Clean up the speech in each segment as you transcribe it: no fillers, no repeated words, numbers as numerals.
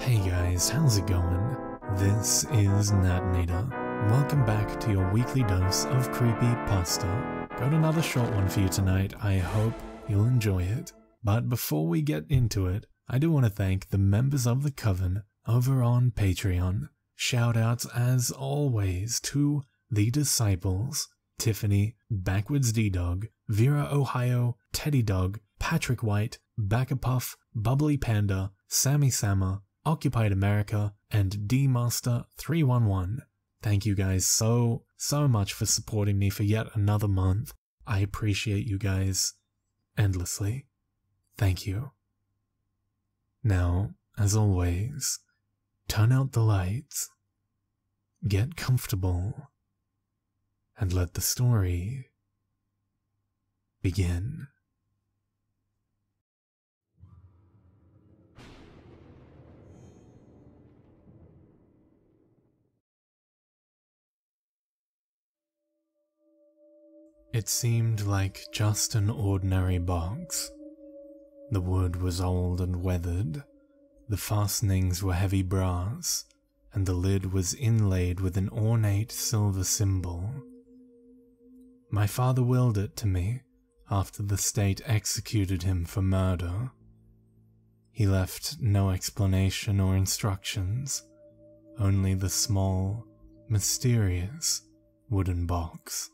Hey guys, how's it going? This is Natnator. Welcome back to your weekly dose of Creepypasta. Got another short one for you tonight, I hope you'll enjoy it. But before we get into it, I do want to thank the members of the Coven over on Patreon. Shoutouts as always to The Disciples, Tiffany, Backwards D-Dog, Vera Ohio, Teddy Dog, Patrick White, Backapuff, Bubbly Panda, Sammy Sammer, Occupied America, and D-Master311. Thank you guys so much for supporting me for yet another month. I appreciate you guys endlessly. Thank you. Now, as always, turn out the lights, get comfortable, and let the story begin. It seemed like just an ordinary box. The wood was old and weathered, the fastenings were heavy brass, and the lid was inlaid with an ornate silver symbol. My father willed it to me after the state executed him for murder. He left no explanation or instructions, only the small, mysterious wooden box.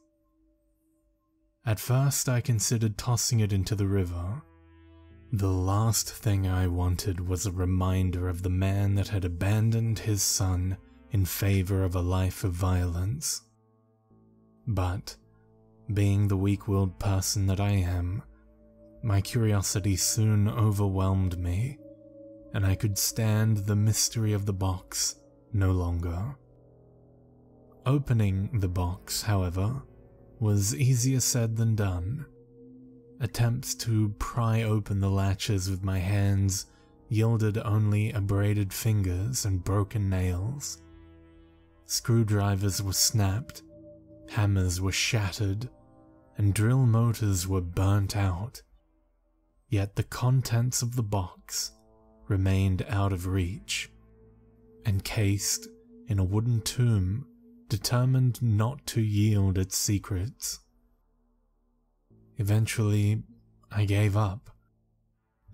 At first I considered tossing it into the river. The last thing I wanted was a reminder of the man that had abandoned his son in favor of a life of violence. But, being the weak-willed person that I am, my curiosity soon overwhelmed me, and I could stand the mystery of the box no longer. Opening the box, however, was easier said than done. Attempts to pry open the latches with my hands yielded only abraded fingers and broken nails. Screwdrivers were snapped, hammers were shattered, and drill motors were burnt out. Yet the contents of the box remained out of reach, encased in a wooden tomb determined not to yield its secrets. Eventually, I gave up,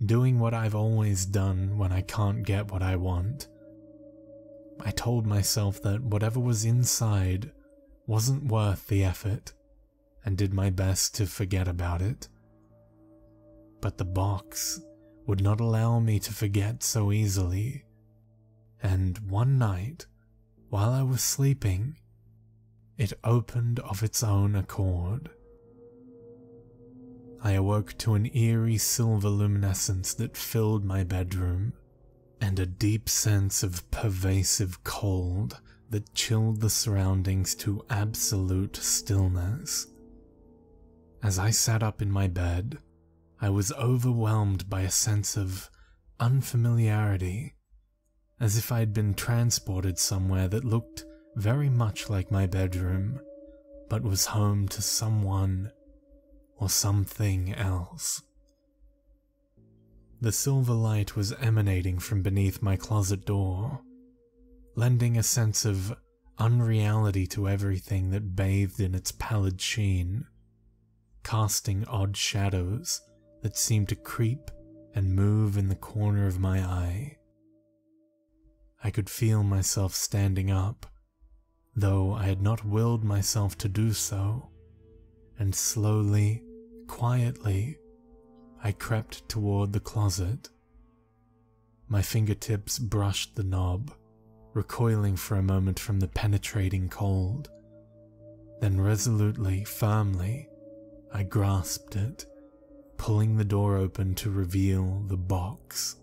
doing what I've always done when I can't get what I want. I told myself that whatever was inside wasn't worth the effort, and did my best to forget about it. But the box would not allow me to forget so easily, and one night, while I was sleeping, it opened of its own accord. I awoke to an eerie silver luminescence that filled my bedroom, and a deep sense of pervasive cold that chilled the surroundings to absolute stillness. As I sat up in my bed, I was overwhelmed by a sense of unfamiliarity, as if I'd been transported somewhere that looked very much like my bedroom, but was home to someone or something else. The silver light was emanating from beneath my closet door, lending a sense of unreality to everything that bathed in its pallid sheen, casting odd shadows that seemed to creep and move in the corner of my eye. I could feel myself standing up, though I had not willed myself to do so, and slowly, quietly, I crept toward the closet. My fingertips brushed the knob, recoiling for a moment from the penetrating cold. Then resolutely, firmly, I grasped it, pulling the door open to reveal the box.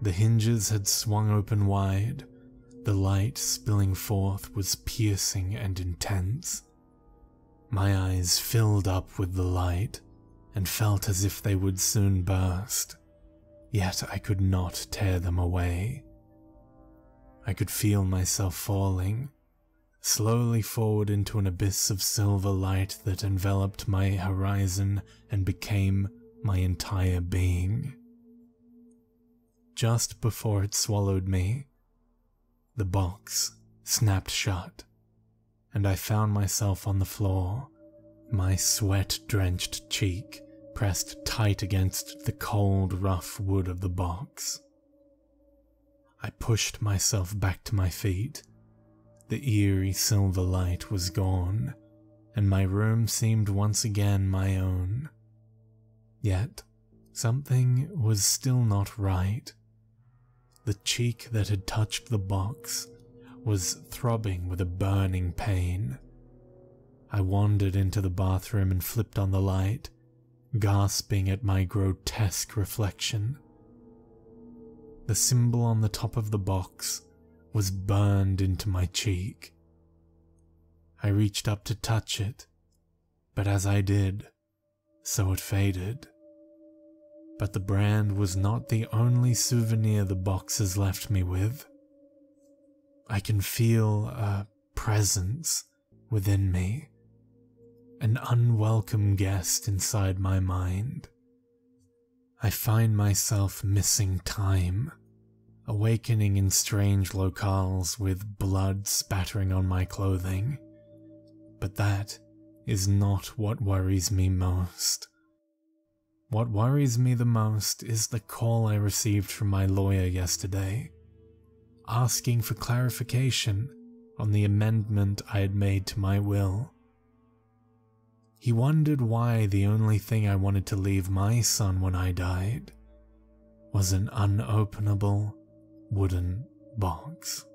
The hinges had swung open wide. The light spilling forth was piercing and intense. My eyes filled up with the light and felt as if they would soon burst, yet I could not tear them away. I could feel myself falling, slowly forward into an abyss of silver light that enveloped my horizon and became my entire being. just before it swallowed me, the box snapped shut, and I found myself on the floor, my sweat-drenched cheek pressed tight against the cold, rough wood of the box. I pushed myself back to my feet. The eerie silver light was gone, and my room seemed once again my own. Yet, something was still not right. The cheek that had touched the box was throbbing with a burning pain. I wandered into the bathroom and flipped on the light, gasping at my grotesque reflection. The symbol on the top of the box was burned into my cheek. I reached up to touch it, but as I did, so it faded. But the brand was not the only souvenir the box has left me with. I can feel a presence within me, an unwelcome guest inside my mind. I find myself missing time, awakening in strange locales with blood spattering on my clothing. But that is not what worries me most. What worries me the most is the call I received from my lawyer yesterday, asking for clarification on the amendment I had made to my will. He wondered why the only thing I wanted to leave my son when I died was an unopenable wooden box.